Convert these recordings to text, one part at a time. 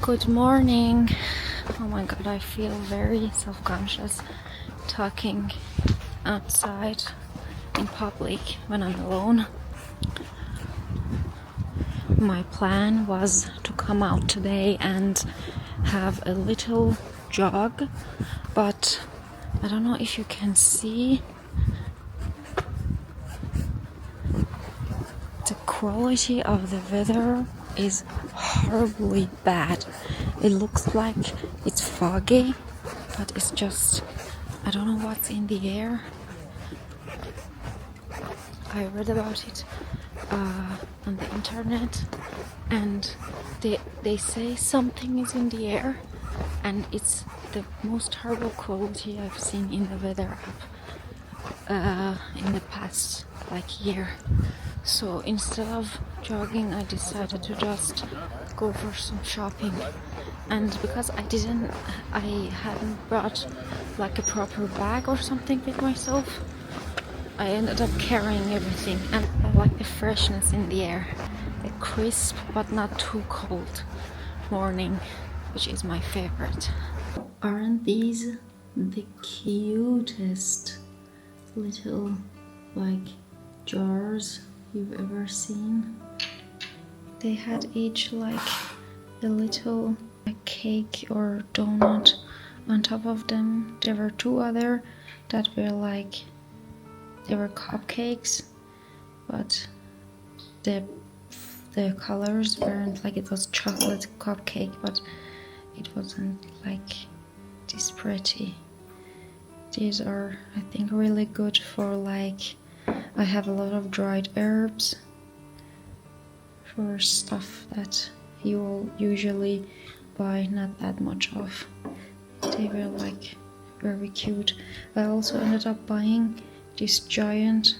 Good morning. Oh my god, I feel very self-conscious talking outside in public when I'm alone. My plan was to come out today and have a little jog, but I don't know if you can see the quality of the weather is horribly bad. It looks like it's foggy, but it's just, I don't know what's in the air. I read about it on the internet, and they say something is in the air, and it's the most horrible quality I've seen in the weather app in the past year. So instead of jogging, I decided to just go for some shopping. And because I hadn't brought a proper bag or something with myself, I ended up carrying everything. And I like the freshness in the air, the crisp but not too cold morning, which is my favorite. Aren't these the cutest little jars you've ever seen? They had each a little cake or donut on top of them. There were two other that were they were cupcakes, but the colors weren't it was chocolate cupcake, but it wasn't this pretty. These are, I think, really good for I have a lot of dried herbs for stuff that you will usually buy not that much of. They were very cute. I also ended up buying this giant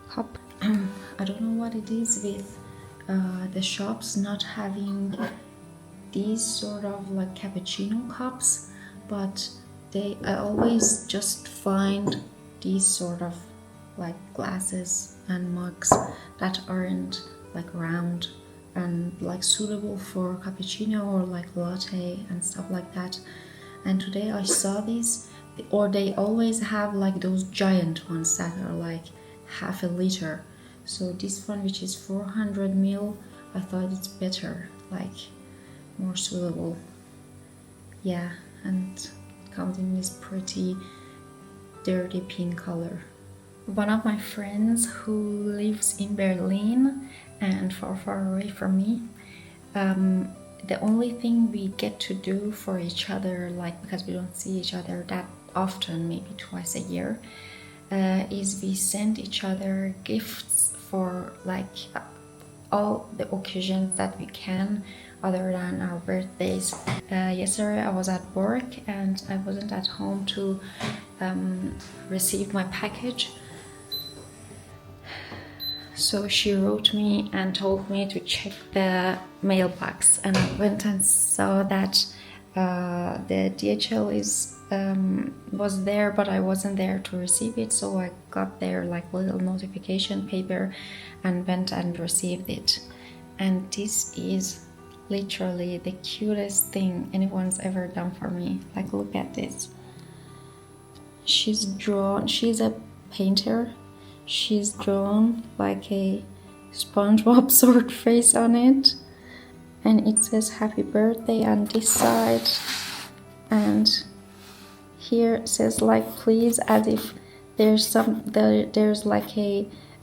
cup. I don't know what it is with the shops not having these sort of cappuccino cups, but I always just find these sort of glasses and mugs that aren't round and suitable for cappuccino or latte and stuff like that. And today I saw these, or they always have those giant ones that are half a liter. So this one, which is 400 ml, I thought it's better, more suitable. Yeah, and comes in this pretty dirty pink color. One of my friends who lives in Berlin and far away from me, the only thing we get to do for each other, because we don't see each other that often, maybe twice a year, is we send each other gifts for all the occasions that we can other than our birthdays. Yesterday I was at work and I wasn't at home to receive my package. So she wrote me and told me to check the mailbox, and I went and saw that the DHL was there, but I wasn't there to receive it. So I got their little notification paper and went and received it. And this is literally the cutest thing anyone's ever done for me. Look at this. She's a painter. She's drawn a SpongeBob sword face on it, and it says happy birthday on this side, and here it says please, as if there's a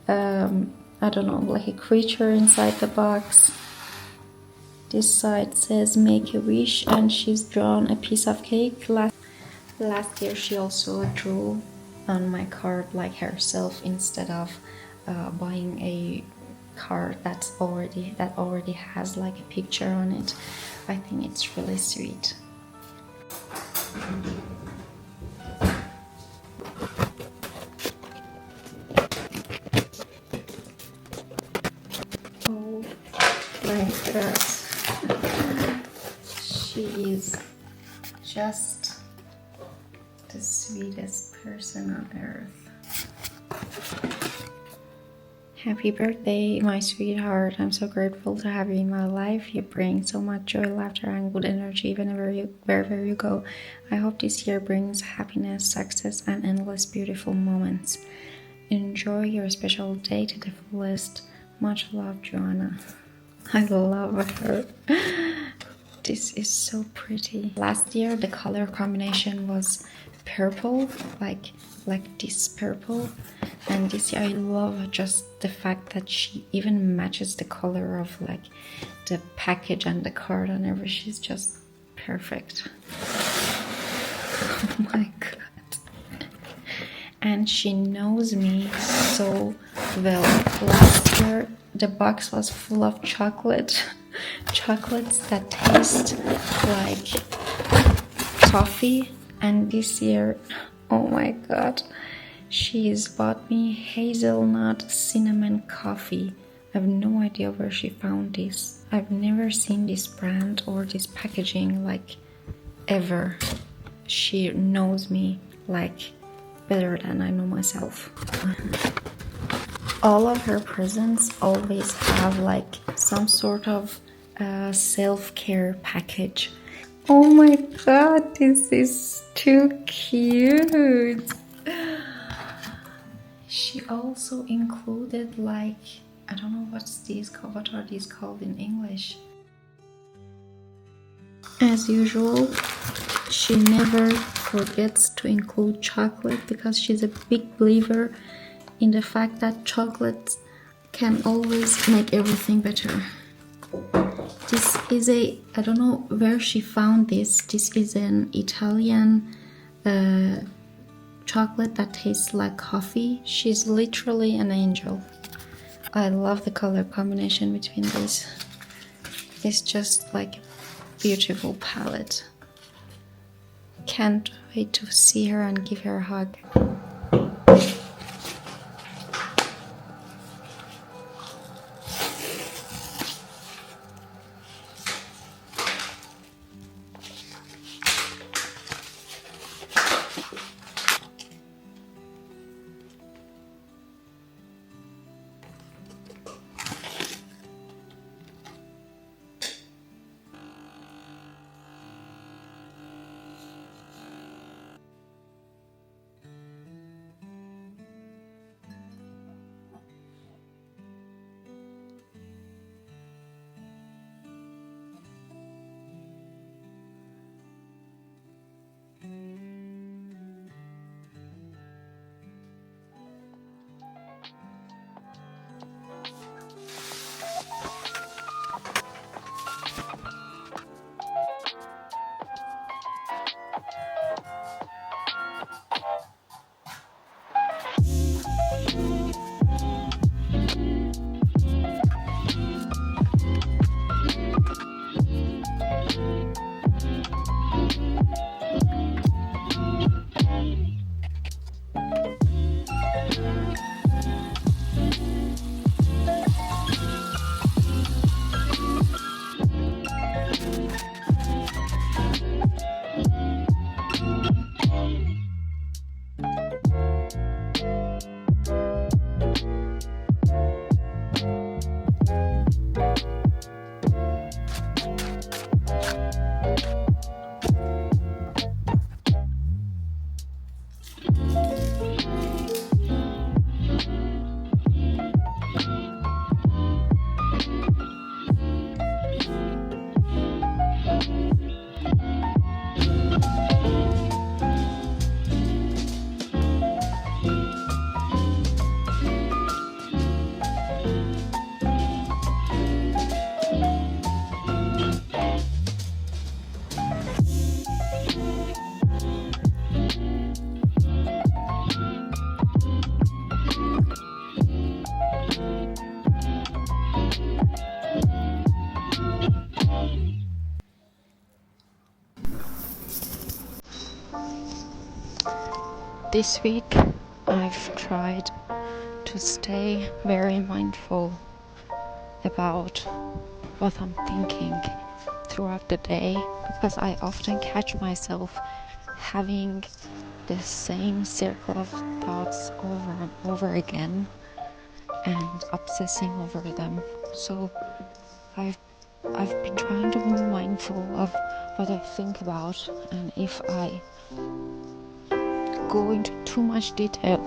I don't know, a creature inside the box. This side says make a wish, and she's drawn a piece of cake. Last year she also drew on my card herself, instead of buying a card that already has a picture on it. I think it's really sweet. Oh my god, she is just the sweetest person on earth. Happy birthday, my sweetheart. I'm so grateful to have you in my life. You bring so much joy, laughter, and good energy wherever you go. I hope this year brings happiness, success, and endless beautiful moments. Enjoy your special day to the fullest. Much love, Joanna. I love her. This is so pretty. Last year the color combination was purple, like this purple, and this year I love just the fact that she even matches the color of like the package and the card and everything. She's just perfect. Oh my god. And she knows me so well. Last year the box was full of chocolates that taste like coffee, and this year, oh my god, she's bought me hazelnut cinnamon coffee. I have no idea where she found this. I've never seen this brand or this packaging like ever. She knows me like better than I know myself. All of her presents always have like some sort of self-care package. Oh my god, this is too cute. She also included like, I don't know what are these called in English. As usual, she never forgets to include chocolate because she's a big believer in the fact that chocolate can always make everything better. This is I don't know where she found this. This is an Italian chocolate that tastes like coffee. She's literally an angel. I love the color combination between these. It's just like a beautiful palette. Can't wait to see her and give her a hug. This week I've tried to stay very mindful about what I'm thinking throughout the day, because I often catch myself having the same circle of thoughts over and over again, and obsessing over them. So I've been trying to be mindful of what I think about, and if I go into too much detail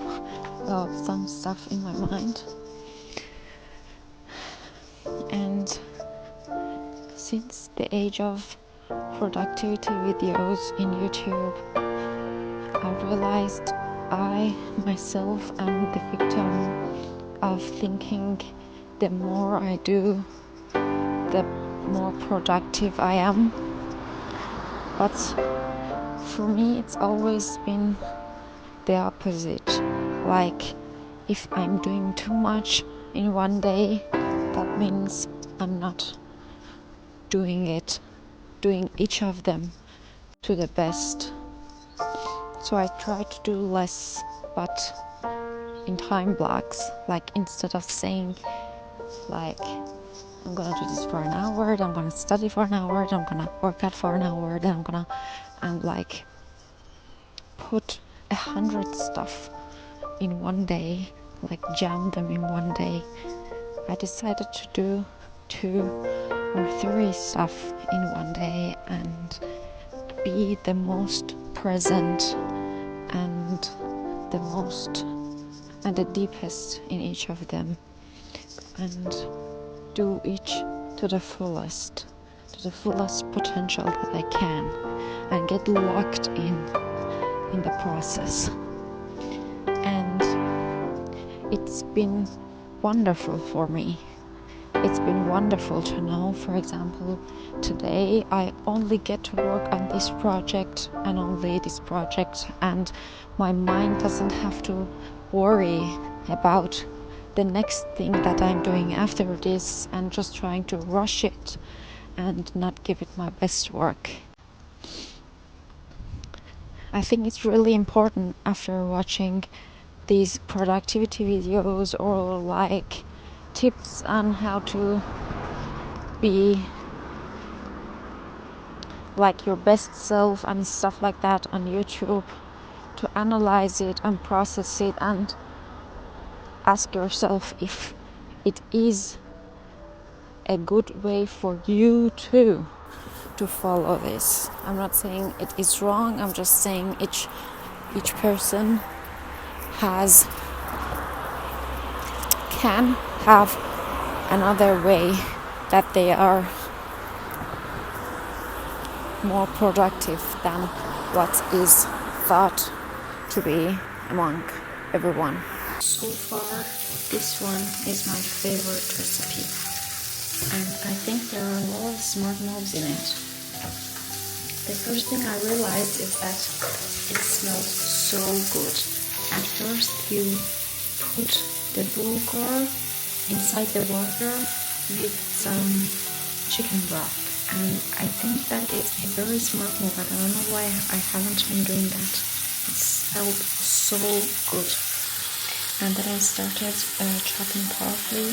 about some stuff in my mind. And since the age of productivity videos in YouTube, I realized I myself am the victim of thinking the more I do, the more productive I am. But for me, it's always been the opposite. Like, if I'm doing too much in one day, that means I'm not doing each of them to the best. So I try to do less, but in time blocks. Like, instead of saying, like, I'm gonna do this for an hour, then I'm gonna study for an hour, then I'm gonna work out for an hour, then I'm gonna like put 100 stuff in one day, like jam them in one day. I decided to do 2 or 3 stuff in one day and be the most present and the deepest in each of them, and do each to the fullest potential that I can, and get locked in the process. And it's been wonderful for me. It's been wonderful to know, for example, today I only get to work on this project and only this project, and my mind doesn't have to worry about the next thing that I'm doing after this, and just trying to rush it and not give it my best work. I think it's really important after watching these productivity videos or like tips on how to be like your best self and stuff like that on YouTube, to analyze it and process it and ask yourself if it is a good way for you too to follow this. I'm not saying it is wrong, I'm just saying each person can have another way that they are more productive than what is thought to be among everyone. So far, this one is my favorite recipe, and I think there are a lot of smart moves in it. The first thing I realized is that it smells so good. At first, you put the bulgur inside the water with some chicken broth, and I think that is a very smart move. I don't know why I haven't been doing that. It smelled so good. And then I started chopping parsley,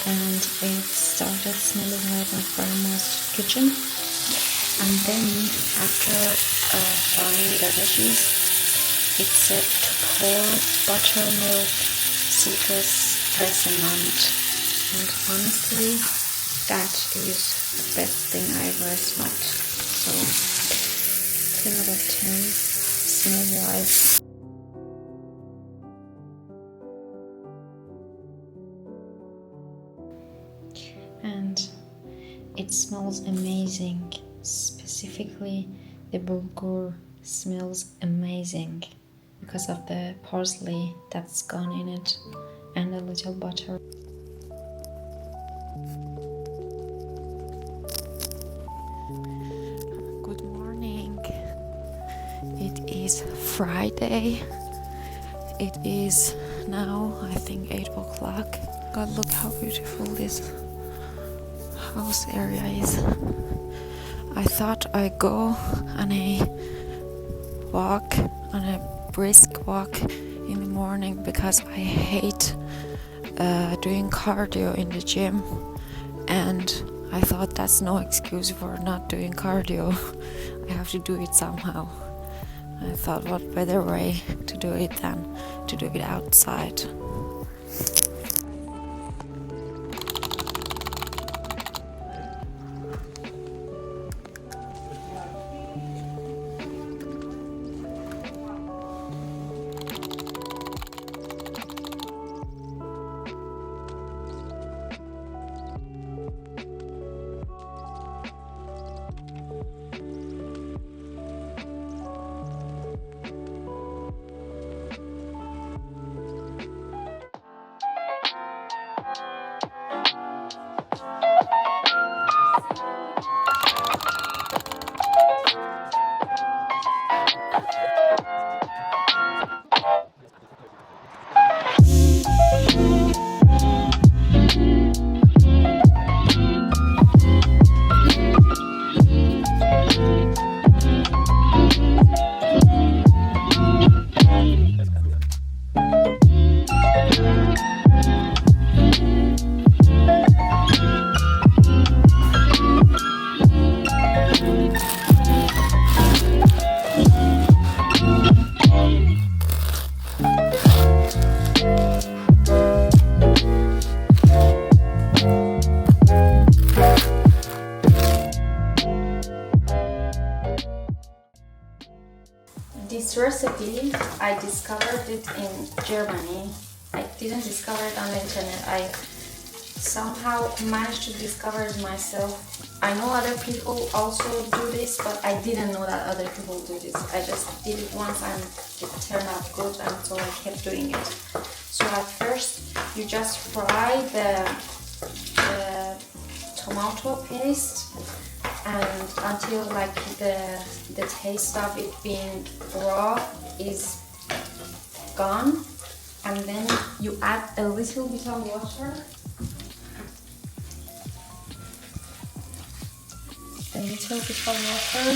and it started smelling like my grandma's kitchen. And then after frying the veggies, it said to pour buttermilk, citrus, dressing on it. And honestly, that is the best thing I ever smelled. So 10 out of 10 smell-wise. And it smells amazing. Specifically, the bulgur smells amazing because of the parsley that's gone in it and a little butter. Good morning. It is Friday. It is now, I think, 8 o'clock. God, look how beautiful this house area is. I thought I'd go on a brisk walk in the morning because I hate doing cardio in the gym, and I thought that's no excuse for not doing cardio. I have to do it somehow. I thought, what better way to do it than to do it outside. recipe, I discovered it in Germany. I didn't discover it on the internet. I somehow managed to discover it myself. I know other people also do this, but I didn't know that other people do this. I just did it once and it turned out good, and so I kept doing it. So at first you just fry the tomato paste and until like the taste of it being raw is gone, and then you add a little bit of water. A little bit of water,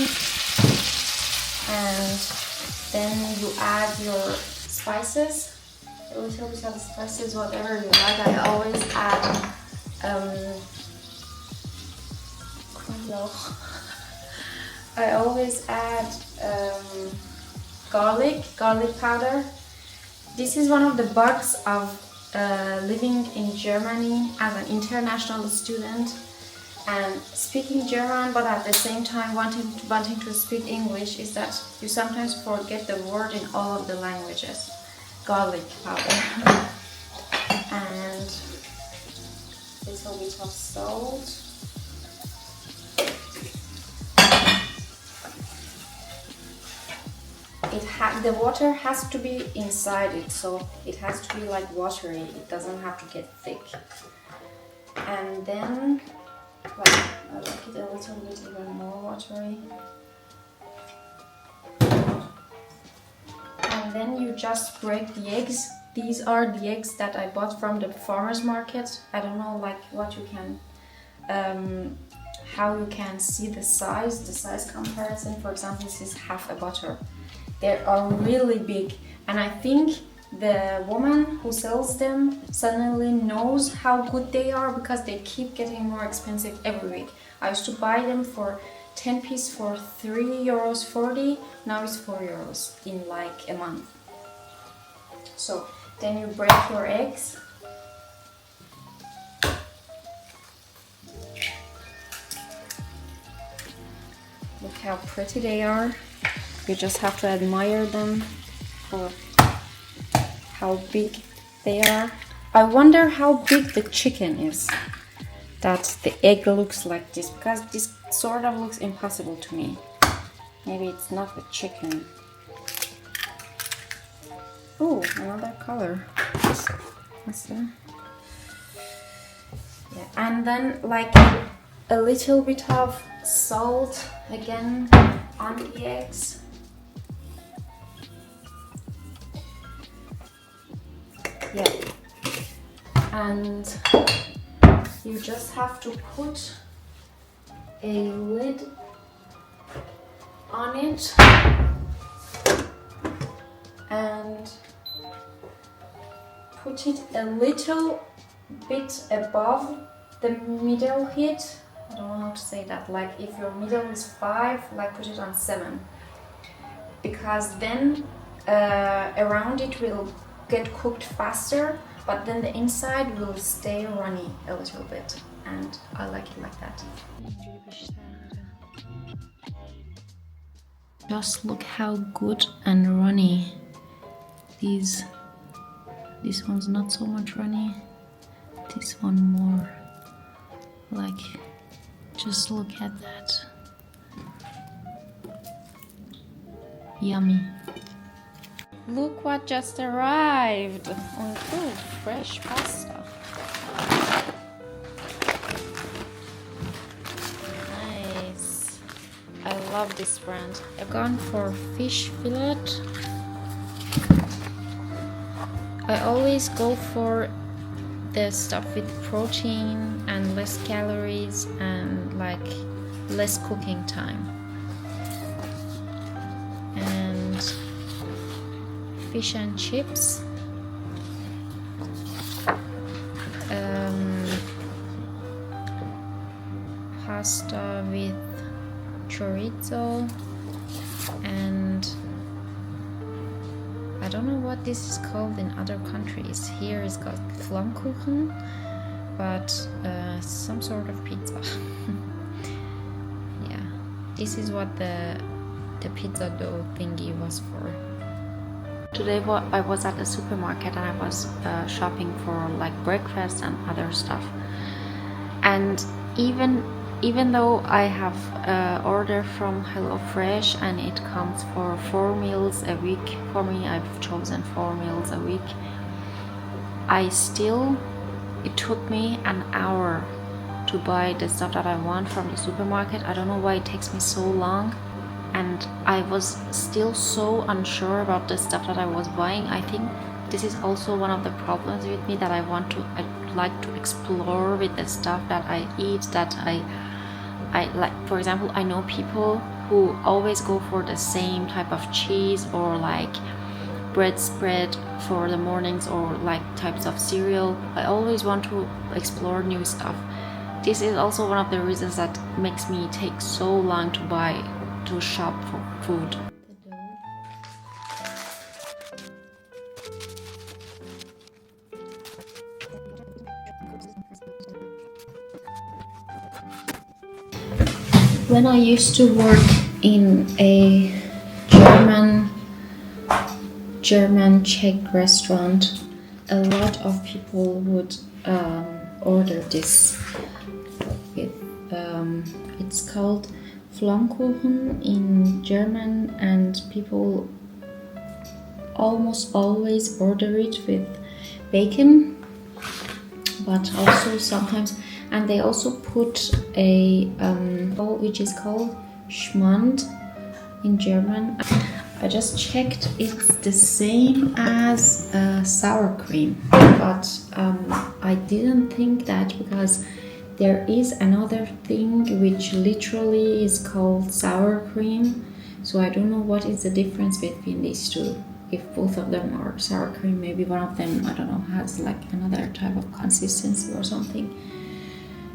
and then you add your spices, a little bit of spices, whatever you like. I always add garlic powder. This is one of the bugs of living in Germany as an international student and speaking German, but at the same time wanting to speak English, is that you sometimes forget the word in all of the languages. Garlic powder and a little bit of salt. The water has to be inside it, so it has to be like watery. It doesn't have to get thick. And then, like, I like it a little bit even more watery. And then you just break the eggs. These are the eggs that I bought from the farmer's market. I don't know, like, what you can, how you can see the size comparison. For example, this is half a butter. They are really big, and I think the woman who sells them suddenly knows how good they are because they keep getting more expensive every week. I used to buy them for 10 pieces for €3.40. Now it's €4 in like a month. So then you break your eggs. Look how pretty they are. You just have to admire them for how big they are. I wonder how big the chicken is that the egg looks like this, because this sort of looks impossible to me. Maybe it's not the chicken. Oh, another color. What's that? Yeah. And then like a little bit of salt again on the eggs. Yeah, and you just have to put a lid on it and put it a little bit above the middle heat. I don't know how to say that, like if your middle is 5, like put it on 7, because then around it will get cooked faster, but then the inside will stay runny a little bit, and I like it like that. Just look how good and runny this one's not so much runny, this one more. Like, just look at that. Yummy. Look what just arrived. Oh, fresh pasta. Nice. I love this brand. I've gone for fish fillet. I always go for the stuff with protein and less calories and like less cooking time. And fish and chips, pasta with chorizo, and I don't know what this is called in other countries. Here it's called Flammkuchen, but some sort of pizza. Yeah, this is what the pizza dough thingy was for. Today I was at the supermarket and I was shopping for like breakfast and other stuff. And even though I have ordered from HelloFresh and it comes for 4 meals a week, for me I've chosen 4 meals a week, it took me an hour to buy the stuff that I want from the supermarket. I don't know why it takes me so long, and I was still so unsure about the stuff that I was buying. I think this is also one of the problems with me, that I like to explore with the stuff that I eat, that I like. For example, I know people who always go for the same type of cheese or like bread spread for the mornings, or like types of cereal. I always want to explore new stuff. This is also one of the reasons that makes me take so long to shop for food. When I used to work in a German Czech restaurant, a lot of people would order this. It's called Flammkuchen in German, and people almost always order it with bacon, but also sometimes, and they also put a which is called Schmand in German. I just checked, it's the same as sour cream, but I didn't think that, because there is another thing which literally is called sour cream. So I don't know what is the difference between these two. If both of them are sour cream, maybe one of them, I don't know, has like another type of consistency or something.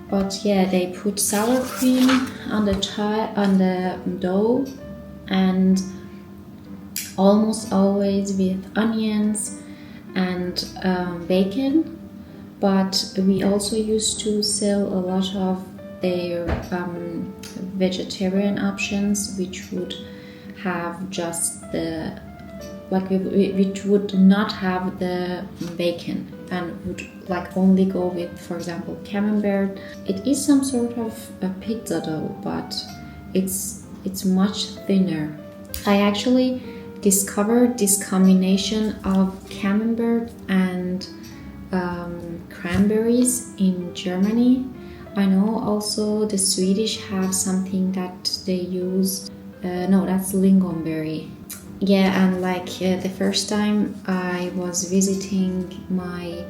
But yeah, they put sour cream on the dough, and almost always with onions and bacon. But we also used to sell a lot of their vegetarian options, which would have just which would not have the bacon, and would like only go with, for example, camembert. It is some sort of a pizza dough, but it's much thinner. I actually discovered this combination of camembert and cranberries in Germany. I know also the Swedish have something that they use. No, that's lingonberry. Yeah, and like the first time I was visiting my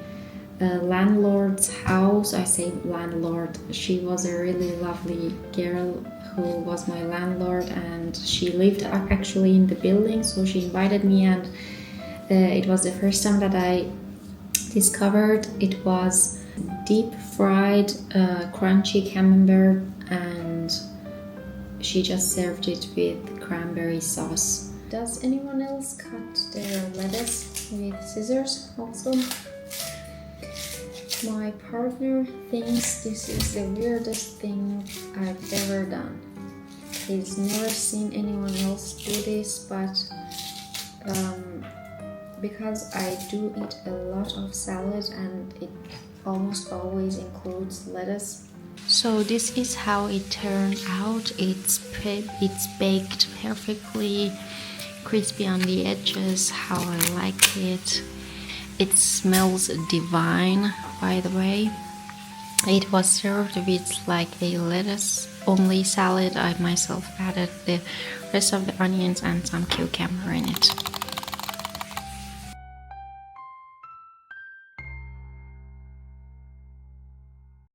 landlord's house, I say landlord, she was a really lovely girl who was my landlord, and she lived actually in the building, so she invited me, and it was the first time that I discovered it was deep fried crunchy camembert, and she just served it with cranberry sauce. Does anyone else cut their lettuce with scissors also? My partner thinks this is the weirdest thing I've ever done. He's never seen anyone else do this, but because I do eat a lot of salad and it almost always includes lettuce. So this is how it turned out. It's baked perfectly, crispy on the edges, how I like it. It smells divine, by the way. It was served with like a lettuce only salad. I myself added the rest of the onions and some cucumber in it.